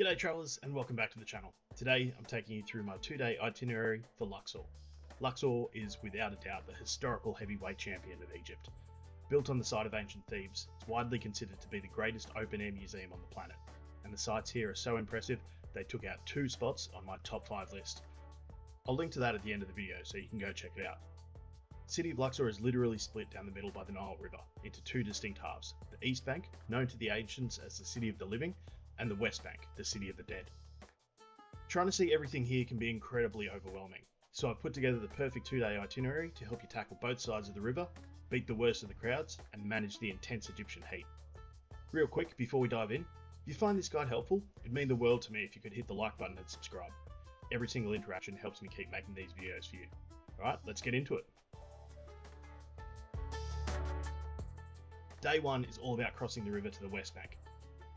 G'day travellers and welcome back to the channel. Today I'm taking you through my 2-day itinerary for Luxor. Luxor is without a doubt the historical heavyweight champion of Egypt. Built on the site of ancient Thebes, it's widely considered to be the greatest open-air museum on the planet, and the sights here are so impressive they took out 2 spots on my top 5 list. I'll link to that at the end of the video so you can go check it out. The city of Luxor is literally split down the middle by the Nile River into 2 distinct halves, the East Bank, known to the ancients as the City of the Living, and the West Bank, the City of the Dead. Trying to see everything here can be incredibly overwhelming, so I've put together the perfect 2-day itinerary to help you tackle both sides of the river, beat the worst of the crowds, and manage the intense Egyptian heat. Real quick, before we dive in, if you find this guide helpful, it'd mean the world to me if you could hit the like button and subscribe. Every single interaction helps me keep making these videos for you. Alright, let's get into it. Day 1 is all about crossing the river to the West Bank.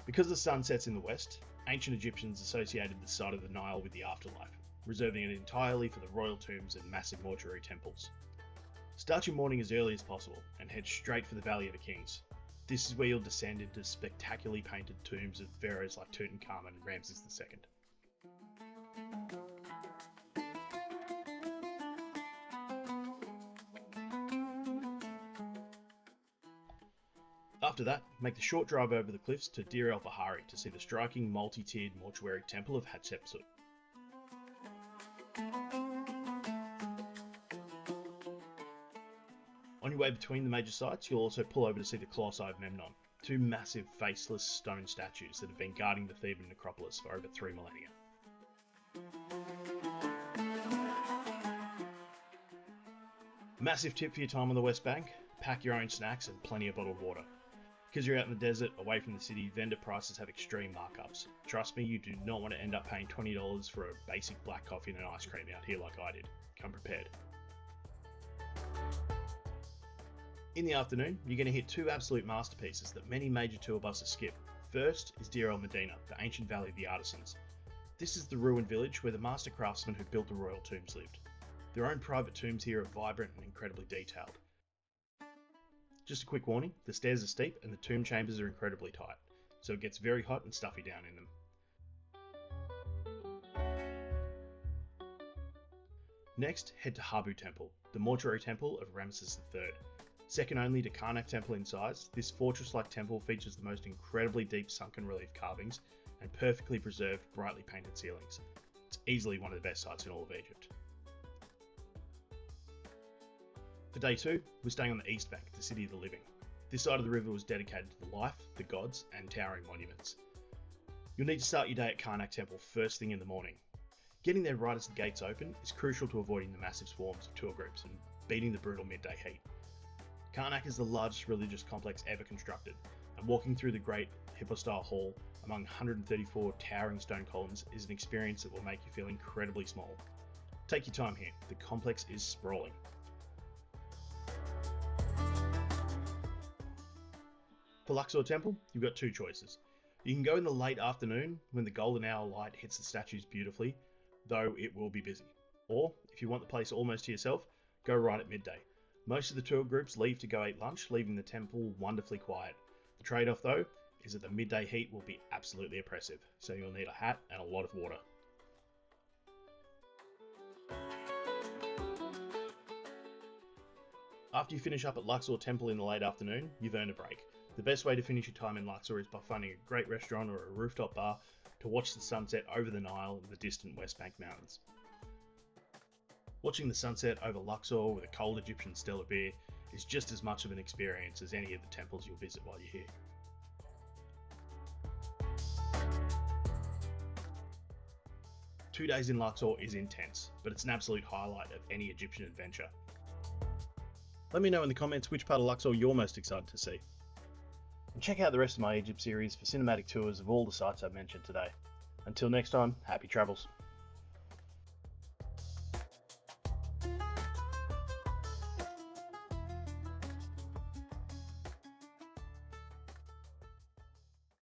Because the sun sets in the west, ancient Egyptians associated the side of the Nile with the afterlife, reserving it entirely for the royal tombs and massive mortuary temples. Start your morning as early as possible and head straight for the Valley of the Kings. This is where you'll descend into spectacularly painted tombs of pharaohs like Tutankhamun and Ramses II. After that, make the short drive over the cliffs to Deir to see the striking multi-tiered mortuary temple of Hatshepsut. On your way between the major sites, you'll also pull over to see the Colossi of Memnon, 2 massive faceless stone statues that have been guarding the Theban necropolis for over 3 millennia. Massive tip for your time on the West Bank: pack your own snacks and plenty of bottled water. Because you're out in the desert, away from the city, vendor prices have extreme markups. Trust me, you do not want to end up paying $20 for a basic black coffee and an ice cream out here like I did. Come prepared. In the afternoon, you're going to hit 2 absolute masterpieces that many major tour buses skip. First is Deir el-Medina, the ancient valley of the artisans. This is the ruined village where the master craftsmen who built the royal tombs lived. Their own private tombs here are vibrant and incredibly detailed. Just a quick warning, the stairs are steep and the tomb chambers are incredibly tight, so it gets very hot and stuffy down in them. Next, head to Habu Temple, the mortuary temple of Ramses III. Second only to Karnak temple in size, this fortress-like temple features the most incredibly deep sunken relief carvings and perfectly preserved, brightly painted ceilings. It's easily one of the best sites in all of Egypt. For day 2, we're staying on the East Bank, the City of the Living. This side of the river was dedicated to the life, the gods, and towering monuments. You'll need to start your day at Karnak Temple first thing in the morning. Getting there right as the gates open is crucial to avoiding the massive swarms of tour groups and beating the brutal midday heat. Karnak is the largest religious complex ever constructed, and walking through the great hypostyle hall among 134 towering stone columns is an experience that will make you feel incredibly small. Take your time here, the complex is sprawling. For Luxor Temple, you've got 2 choices. You can go in the late afternoon when the golden hour light hits the statues beautifully, though it will be busy. Or, if you want the place almost to yourself, go right at midday. Most of the tour groups leave to go eat lunch, leaving the temple wonderfully quiet. The trade-off though, is that the midday heat will be absolutely oppressive, so you'll need a hat and a lot of water. After you finish up at Luxor Temple in the late afternoon, you've earned a break. The best way to finish your time in Luxor is by finding a great restaurant or a rooftop bar to watch the sunset over the Nile and the distant West Bank mountains. Watching the sunset over Luxor with a cold Egyptian Stella beer is just as much of an experience as any of the temples you'll visit while you're here. Two days in Luxor is intense, but it's an absolute highlight of any Egyptian adventure. Let me know in the comments which part of Luxor you're most excited to see. And check out the rest of my Egypt series for cinematic tours of all the sites I've mentioned today. Until next time, happy travels.